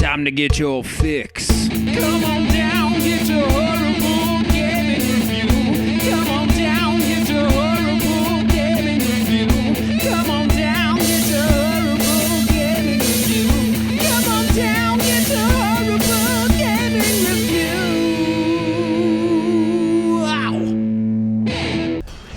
time to get your fix. Come on down, get your horrible gaming review. Come on down, get your horrible gaming review. Come on down, get your horrible gaming review. Come on down, get your horrible gaming review. Wow.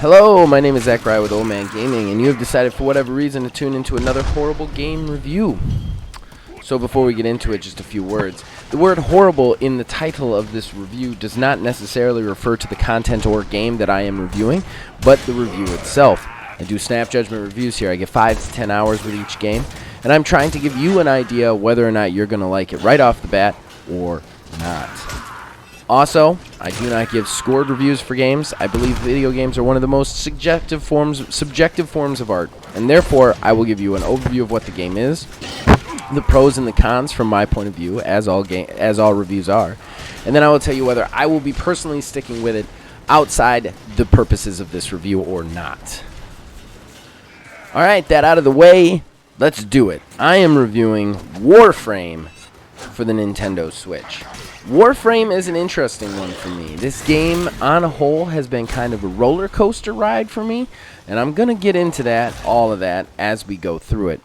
Hello, my name is Zach Rye with Old Man Gaming, and you have decided for whatever reason to tune into another horrible game review. So before we get into it, just a few words. The word horrible in the title of this review does not necessarily refer to the content or game that I am reviewing, but the review itself. I do snap judgment reviews here. I get 5 to 10 hours with each game, and I'm trying to give you an idea whether or not you're going to like it right off the bat or not. Also, I do not give scored reviews for games. I believe video games are one of the most subjective forms of art, and therefore I will give you an overview of what the game is, the pros and the cons from my point of view, as all reviews are, and then I will tell you whether I will be personally sticking with it outside the purposes of this review or not. Alright, that out of the way, let's do it. I am reviewing Warframe for the Nintendo Switch. Warframe is an interesting one for me. This game, on a whole, has been kind of a roller coaster ride for me, and I'm going to get into all of that, as we go through it.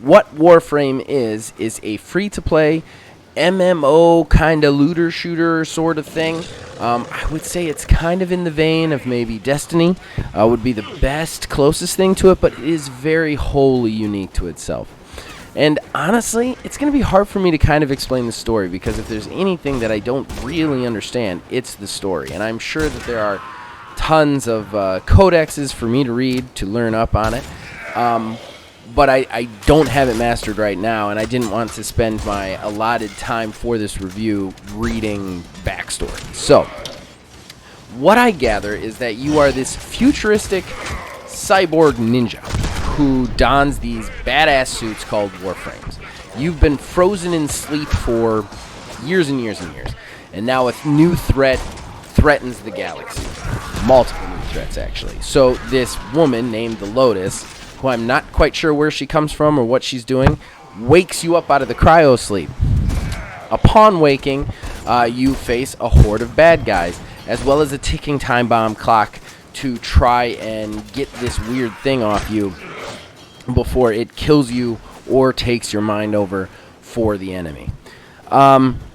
What Warframe is a free-to-play MMO kind of looter-shooter sort of thing. I would say it's kind of in the vein of maybe Destiny. Would be the best, closest thing to it, but it is very wholly unique to itself. And honestly, it's going to be hard for me to kind of explain the story, because if there's anything that I don't really understand, it's the story. And I'm sure that there are tons of codexes for me to read to learn up on it. But I don't have it mastered right now, and I didn't want to spend my allotted time for this review reading backstory. So, what I gather is that you are this futuristic cyborg ninja who dons these badass suits called Warframes. You've been frozen in sleep for years and years and years, and now a new threat threatens the galaxy. Multiple new threats, actually. So this woman named the Lotus, who I'm not quite sure where she comes from or what she's doing, wakes you up out of the cryo sleep. Upon waking, you face a horde of bad guys, as well as a ticking time bomb clock to try and get this weird thing off you before it kills you or takes your mind over for the enemy.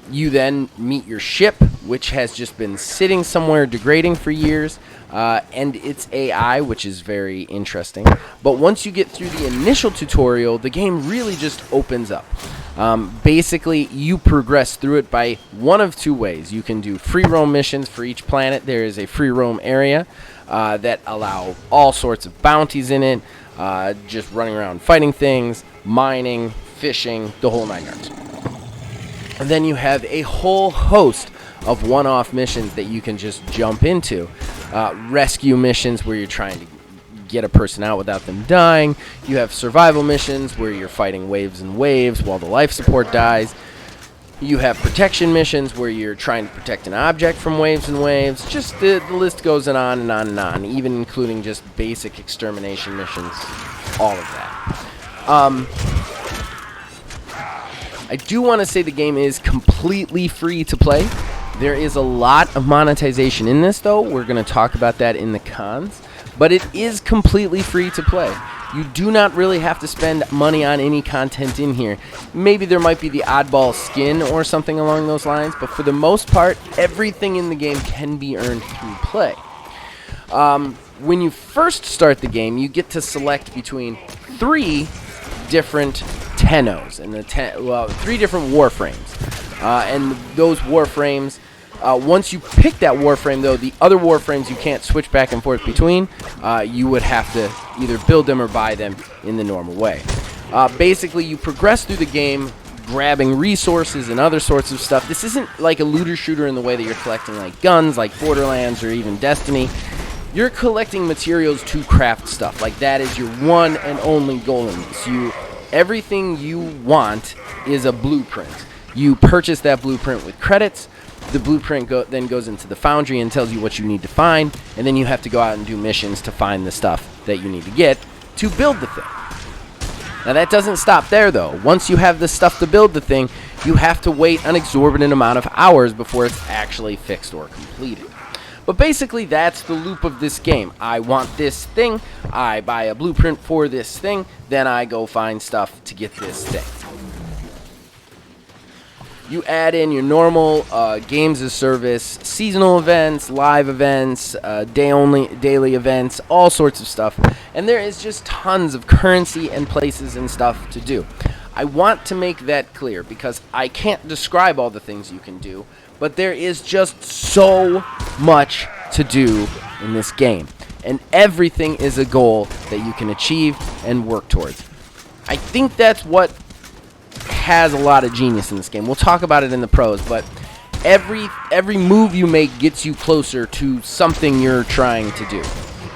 You then meet your ship, which has just been sitting somewhere degrading for years, and its AI, which is very interesting. But once you get through the initial tutorial, the game really just opens up. Basically, you progress through it by one of two ways. You can do free roam missions for each planet. There is a free roam area that allow all sorts of bounties in it, just running around fighting things, mining, fishing, the whole 9 yards. And then you have a whole host of one-off missions that you can just jump into. Rescue missions where you're trying to get a person out without them dying. You have survival missions where you're fighting waves and waves while the life support dies. You have protection missions where you're trying to protect an object from waves and waves. Just the list goes on and on and on, even including just basic extermination missions, all of that. I do want to say the game is completely free to play. There is a lot of monetization in this, though. We're going to talk about that in the cons. But it is completely free to play. You do not really have to spend money on any content in here. Maybe there might be the oddball skin or something along those lines, but for the most part, everything in the game can be earned through play. When you first start the game, you get to select between 3 different Tennos, and 3 different Warframes. And those Warframes, once you pick that Warframe, though, the other Warframes you can't switch back and forth between. You would have to either build them or buy them in the normal way. Basically, you progress through the game, grabbing resources and other sorts of stuff. This isn't like a looter-shooter in the way that you're collecting like guns, like Borderlands or even Destiny. You're collecting materials to craft stuff. Like, that is your one and only goal in this. Everything you want is a blueprint. You purchase that blueprint with credits. The blueprint then goes into the foundry and tells you what you need to find, and then you have to go out and do missions to find the stuff that you need to get to build the thing. Now that doesn't stop there though. Once you have the stuff to build the thing, you have to wait an exorbitant amount of hours before it's actually fixed or completed. But basically that's the loop of this game. I want this thing, I buy a blueprint for this thing, then I go find stuff to get this thing. You add in your normal games as service, seasonal events, live events, daily events, all sorts of stuff. And there is just tons of currency and places and stuff to do. I want to make that clear because I can't describe all the things you can do, but there is just so much to do in this game. And everything is a goal that you can achieve and work towards. I think that's what has a lot of genius in this game. We'll talk about it in the pros, but every move you make gets you closer to something you're trying to do.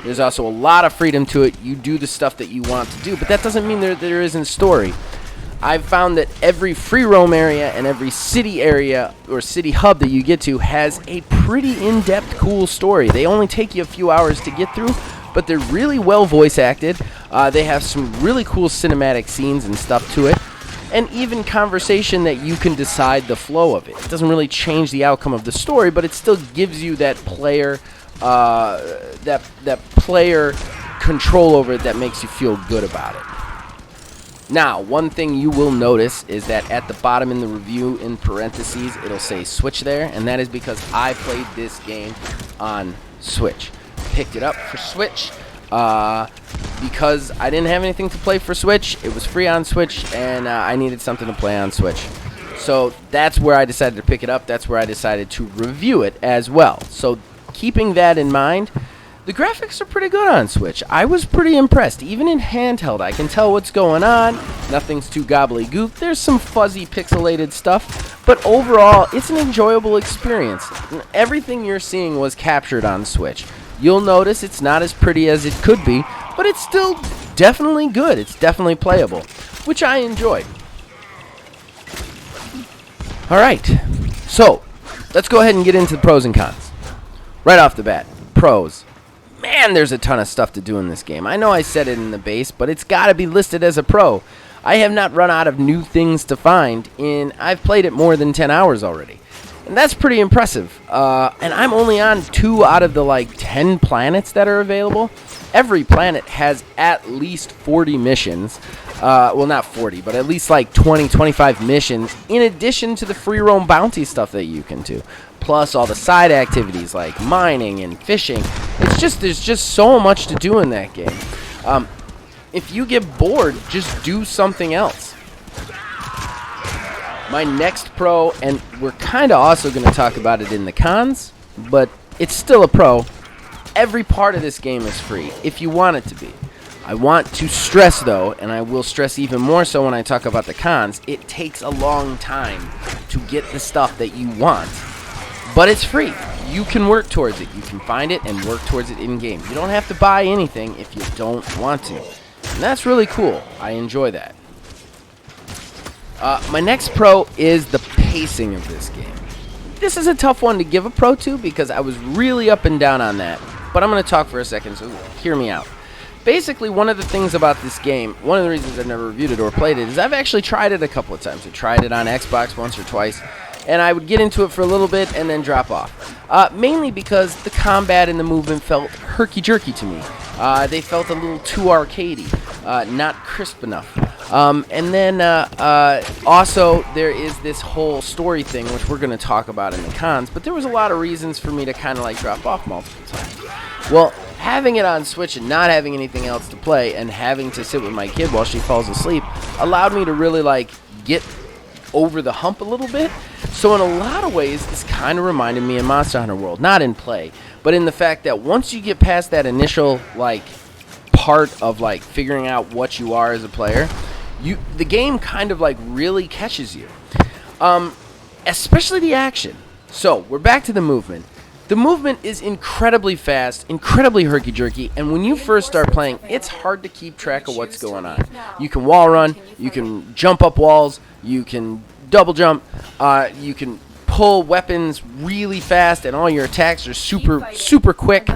There's also a lot of freedom to it. You do the stuff that you want to do, but that doesn't mean there isn't story. I've found that every free roam area and every city area or city hub that you get to has a pretty in-depth, cool story. They only take you a few hours to get through, but they're really well voice acted. They have some really cool cinematic scenes and stuff to it, and even conversation that you can decide the flow of it. It doesn't really change the outcome of the story, but it still gives you that player player control over it that makes you feel good about it. Now, one thing you will notice is that at the bottom in the review, in parentheses, it'll say Switch there, and that is because I played this game on Switch. Picked it up for Switch because I didn't have anything to play for Switch. It was free on Switch, and I needed something to play on Switch. So that's where I decided to pick it up. That's where I decided to review it as well. So keeping that in mind, the graphics are pretty good on Switch. I was pretty impressed. Even in handheld, I can tell what's going on. Nothing's too gobbledygook. There's some fuzzy pixelated stuff, but overall, it's an enjoyable experience. Everything you're seeing was captured on Switch. You'll notice it's not as pretty as it could be, but it's still definitely good. It's definitely playable, which I enjoyed. Alright, so let's go ahead and get into the pros and cons. Right off the bat, pros. Man, there's a ton of stuff to do in this game. I know I said it in the base, but it's got to be listed as a pro. I have not run out of new things to find, and I've played it more than 10 hours already. And that's pretty impressive. And I'm only on 2 out of the 10 planets that are available. Every planet has at least 40 missions. Well, not 40, but at least 20, 25 missions, in addition to the free roam bounty stuff that you can do. Plus all the side activities like mining and fishing. There's just so much to do in that game. If you get bored, just do something else. My next pro, and we're kind of also going to talk about it in the cons, but it's still a pro. Every part of this game is free, if you want it to be. I want to stress, though, and I will stress even more so when I talk about the cons, it takes a long time to get the stuff that you want. But it's free. You can work towards it. You can find it and work towards it in-game. You don't have to buy anything if you don't want to. And that's really cool. I enjoy that. My next pro is the pacing of this game. This is a tough one to give a pro to because I was really up and down on that. But I'm going to talk for a second, so hear me out. Basically, one of the things about this game, one of the reasons I've never reviewed it or played it, is I've actually tried it a couple of times. I tried it on Xbox once or twice, and I would get into it for a little bit and then drop off. Mainly because the combat and the movement felt herky-jerky to me. They felt a little too arcadey, not crisp enough. And then also there is this whole story thing, which we're going to talk about in the cons, but there was a lot of reasons for me to kind of drop off multiple times. Well, having it on Switch and not having anything else to play and having to sit with my kid while she falls asleep allowed me to really get over the hump a little bit. So in a lot of ways, this kind of reminded me of Monster Hunter World. Not in play, but in the fact that once you get past that initial part of figuring out what you are as a player, the game kind of really catches you. Especially the action. So we're back to the movement. The movement is incredibly fast, incredibly herky-jerky, and when you first start playing, it's hard to keep track of what's going on. You can wall run, you can jump up walls, you can double jump, you can pull weapons really fast, and all your attacks are super quick.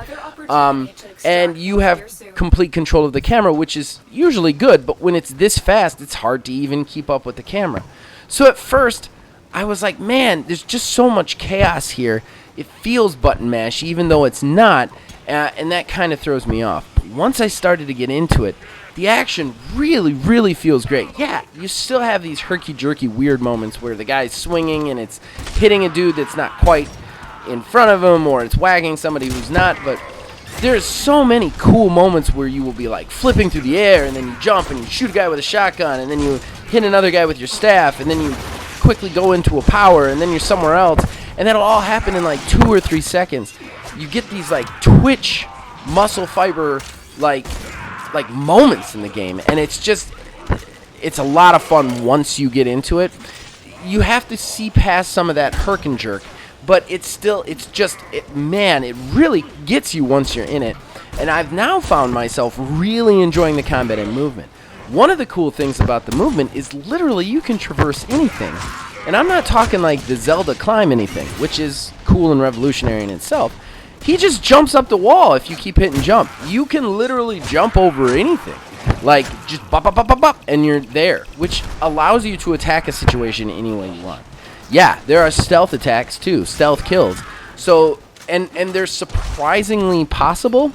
And you have complete control of the camera, which is usually good, but when it's this fast, it's hard to even keep up with the camera. So at first, I was like, man, there's just so much chaos here. It feels button mash, even though it's not, and that kind of throws me off. But once I started to get into it, the action really, really feels great. Yeah, you still have these herky-jerky weird moments where the guy's swinging and it's hitting a dude that's not quite in front of him, or it's whagging somebody who's not, but there's so many cool moments where you will be like flipping through the air, and then you jump and you shoot a guy with a shotgun, and then you hit another guy with your staff, and then you quickly go into a power, and then you're somewhere else, and that'll all happen in like 2 or 3 seconds. You get these like twitch muscle fiber like moments in the game, and it's a lot of fun once you get into it. You have to see past some of that herk and jerk, but it really gets you once you're in it. And I've now found myself really enjoying the combat and movement. One of the cool things about the movement is literally you can traverse anything. And I'm not talking like the Zelda climb anything, which is cool and revolutionary in itself. He just jumps up the wall if you keep hitting jump. You can literally jump over anything. Like, just bop, bop, bop, bop, bop, and you're there, which allows you to attack a situation any way you want. Yeah, there are stealth attacks too, stealth kills. So, and they're surprisingly possible,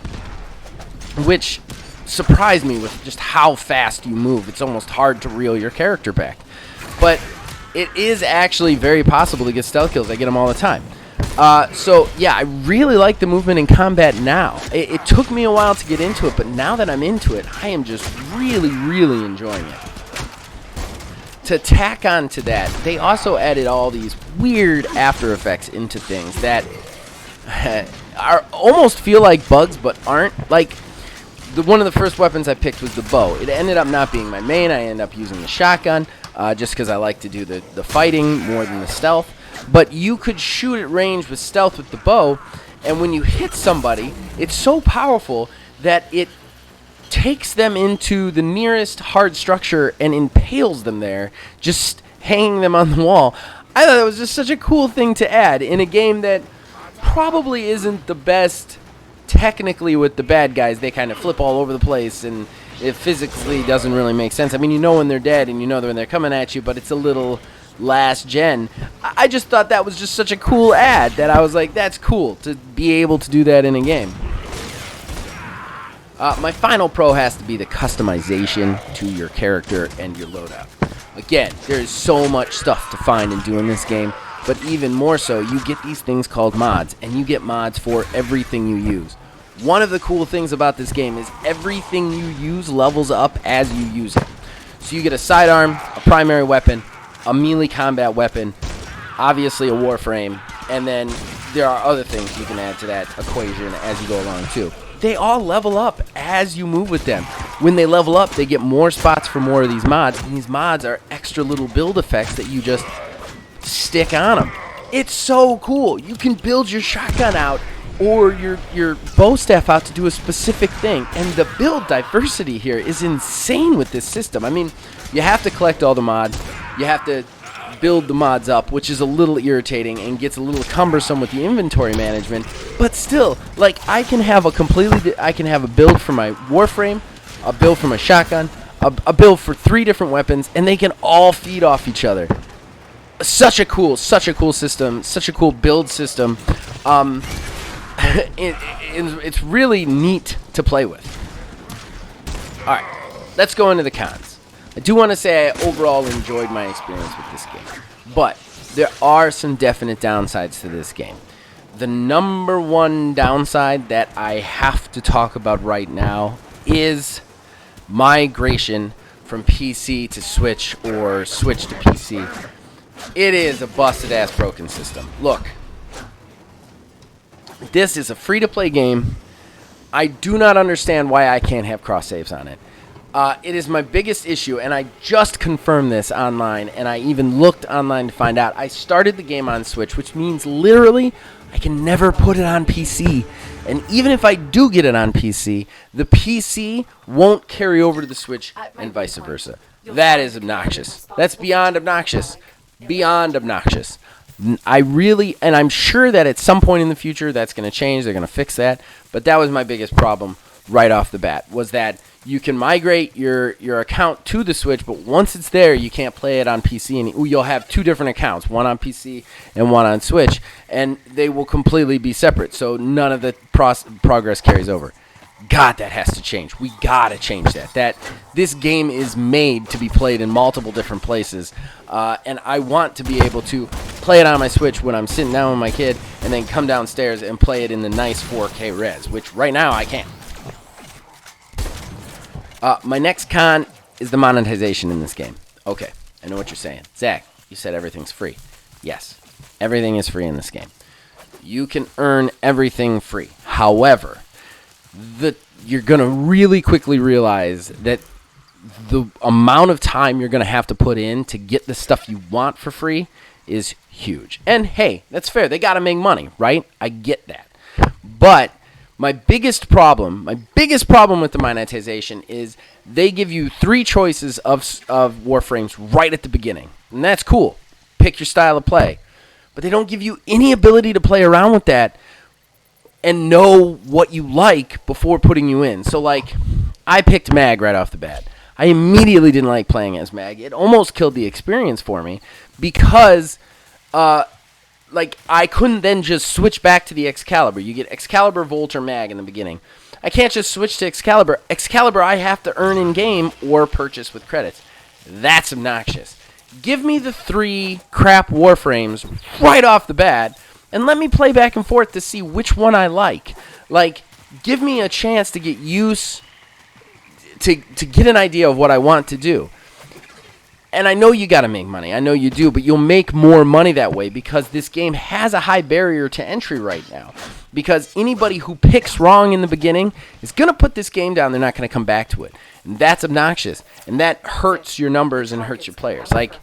which surprised me with just how fast you move. It's almost hard to reel your character back. But it is actually very possible to get stealth kills. I get them all the time. So, yeah, I really like the movement in combat now. It took me a while to get into it, but now that I'm into it, I am just really, really enjoying it. To tack on to that, they also added all these weird after effects into things that almost feel like bugs, but aren't. Like, one of the first weapons I picked was the bow. It ended up not being my main. I ended up using the shotgun, just because I like to do the fighting more than the stealth. But you could shoot at range with stealth with the bow, and when you hit somebody, it's so powerful that it takes them into the nearest hard structure and impales them there, just hanging them on the wall. I thought that was just such a cool thing to add in a game that probably isn't the best technically with the bad guys. They kind of flip all over the place, and it physically doesn't really make sense. I mean, you know when they're dead, and you know when they're coming at you, but it's a little last gen. I just thought that was just such a cool ad that I was like, that's cool to be able to do that in a game. My final pro has to be the customization to your character and your loadout. Again, there is so much stuff to find and do in this game, but even more so, you get these things called mods, and you get mods for everything you use. One of the cool things about this game is everything you use levels up as you use it. So you get a sidearm, a primary weapon, a melee combat weapon, obviously a Warframe, and then there are other things you can add to that equation as you go along too. They all level up as you move with them. When they level up, they get more spots for more of these mods, and these mods are extra little build effects that you just stick on them. It's so cool. You can build your shotgun out or your bow staff out to do a specific thing, and the build diversity here is insane with this system. I mean, you have to collect all the mods. You have to build the mods up, which is a little irritating and gets a little cumbersome with the inventory management. But still, like, I can have a build for my Warframe, a build for my shotgun, a build for 3 different weapons, and they can all feed off each other. Such a cool system, such a cool build system. It's really neat to play with. All right, let's go into the cons. I do want to say I overall enjoyed my experience with this game, but there are some definite downsides to this game. The number one downside that I have to talk about right now is migration from PC to Switch or Switch to PC. It is a busted-ass broken system. Look, this is a free-to-play game. I do not understand why I can't have cross-saves on it. It is my biggest issue, and I just confirmed this online, and I even looked online to find out. I started the game on Switch, which means literally I can never put it on PC. And even if I do get it on PC, the PC won't carry over to the Switch and vice versa. That is obnoxious. That's beyond obnoxious. Beyond obnoxious. And I'm sure that at some point in the future that's going to change. They're going to fix that. But that was my biggest problem right off the bat, was that you can migrate your account to the Switch, but once it's there, you can't play it on PC. And you'll have two different accounts, one on PC and one on Switch, and they will completely be separate. So none of the progress carries over. God, that has to change. We gotta change that. This game is made to be played in multiple different places, and I want to be able to play it on my Switch when I'm sitting down with my kid, and then come downstairs and play it in the nice 4K res, which right now I can't. My next con is the monetization in this game. Okay, I know what you're saying. Zach, you said everything's free. Yes, everything is free in this game. You can earn everything free. However, you're going to really quickly realize that the amount of time you're going to have to put in to get the stuff you want for free is huge. And hey, that's fair. They got to make money, right? I get that. But my biggest problem with the monetization is they give you 3 choices of Warframes right at the beginning. And that's cool. Pick your style of play. But they don't give you any ability to play around with that and know what you like before putting you in. So, like, I picked Mag right off the bat. I immediately didn't like playing as Mag. It almost killed the experience for me because, I couldn't then just switch back to the Excalibur. You get Excalibur, Volt, or Mag in the beginning. I can't just switch to Excalibur. Excalibur I have to earn in-game or purchase with credits. That's obnoxious. Give me the 3 crap Warframes right off the bat, and let me play back and forth to see which one I like. Like, give me a chance to get used to get an idea of what I want to do. And I know you got to make money. I know you do, but you'll make more money that way because this game has a high barrier to entry right now. Because anybody who picks wrong in the beginning is going to put this game down. They're not going to come back to it. And that's obnoxious. And that hurts your numbers and hurts your players. Like,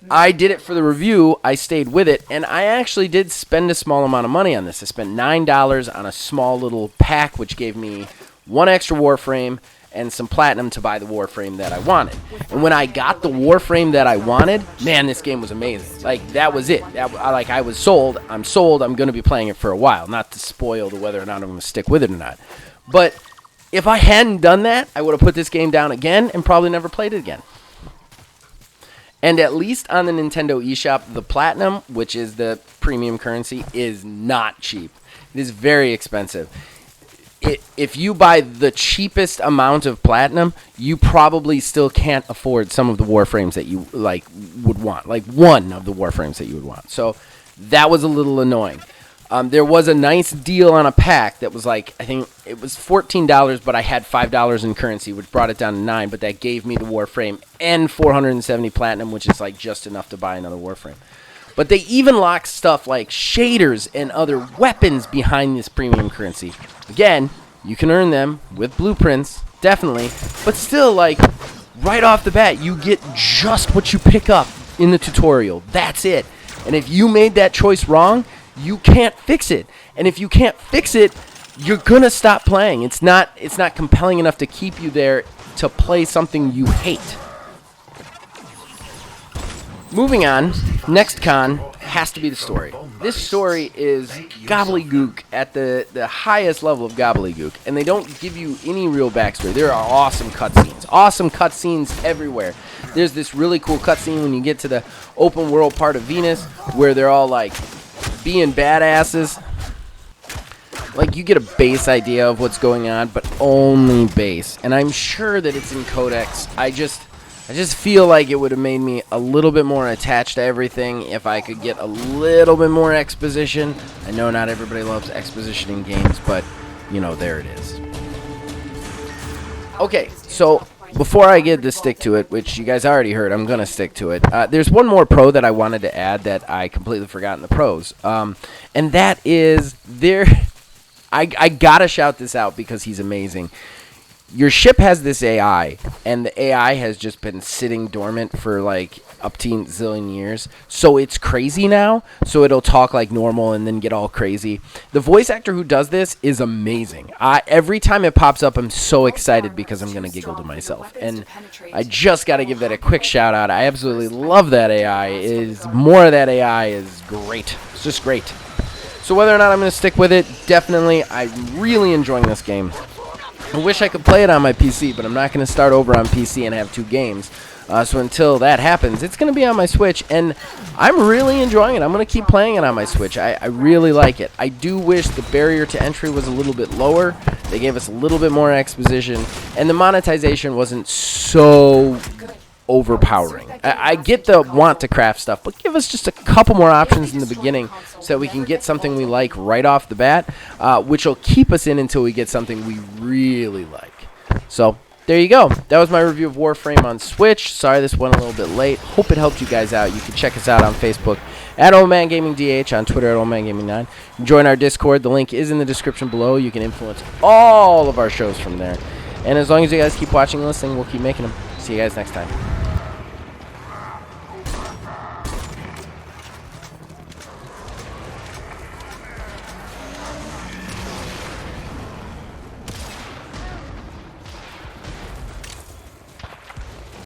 I did it for the review, I stayed with it, and I actually did spend a small amount of money on this. I spent $9 on a small little pack, which gave me 1 extra Warframe and some platinum to buy the Warframe that I wanted. And when I got the Warframe that I wanted, man, this game was amazing. Like, that was it. I was sold. I'm sold. I'm going to be playing it for a while, not to spoil the whether or not I'm going to stick with it or not. But if I hadn't done that, I would have put this game down again and probably never played it again. And at least on the Nintendo eShop, the Platinum, which is the premium currency, is not cheap. It is very expensive. If you buy the cheapest amount of Platinum, you probably still can't afford some of the Warframes that you would want. Like one of the Warframes that you would want. So that was a little annoying. There was a nice deal on a pack that was I think it was $14, but I had $5 in currency, which brought it down to $9, but that gave me the Warframe and 470 Platinum, which is just enough to buy another Warframe. But they even lock stuff like shaders and other weapons behind this premium currency. Again, you can earn them with blueprints, definitely, but still, right off the bat, you get just what you pick up in the tutorial. That's it. And if you made that choice wrong, you can't fix it. And if you can't fix it, you're going to stop playing. It's not compelling enough to keep you there to play something you hate. Moving on, next con has to be the story. This story is gobbledygook at the highest level of gobbledygook, and they don't give you any real backstory. There are awesome cutscenes everywhere. There's this really cool cutscene when you get to the open world part of Venus where they're all being badasses. You get a base idea of what's going on, but only base. And I'm sure that it's in Codex. I just feel like it would have made me a little bit more attached to everything if I could get a little bit more exposition. I know not everybody loves exposition in games, but, there it is. Okay, so before I get to stick to it, which you guys already heard, I'm going to stick to it. There's one more pro that I wanted to add that I completely forgot in the pros. And that is I got to shout this out because he's amazing. your ship has this AI, and the AI has just been sitting dormant for like up to zillion years. So it's crazy now. So it'll talk like normal and then get all crazy. The voice actor who does this is amazing. Every time it pops up, I'm so excited because I'm going to giggle to myself. And I just got to give that a quick shout out. I absolutely love that AI. More of that AI is great. It's just great. So whether or not I'm going to stick with it, definitely, I'm really enjoying this game. I wish I could play it on my PC, but I'm not going to start over on PC and have 2 games. So until that happens, it's going to be on my Switch, and I'm really enjoying it. I'm going to keep playing it on my Switch. I really like it. I do wish the barrier to entry was a little bit lower. They gave us a little bit more exposition, and the monetization wasn't so overpowering. I get the want to craft stuff, but give us just a couple more options in the beginning so that we can get something we like right off the bat, which will keep us in until we get something we really like. So there you go. That was my review of Warframe on Switch. Sorry this went a little bit late. Hope it helped you guys out. You can check us out on Facebook at OldManGamingDH, on Twitter at OldManGaming9. Join our Discord. The link is in the description below. You can influence all of our shows from there. And as long as you guys keep watching and listening, we'll keep making them. See you guys next time.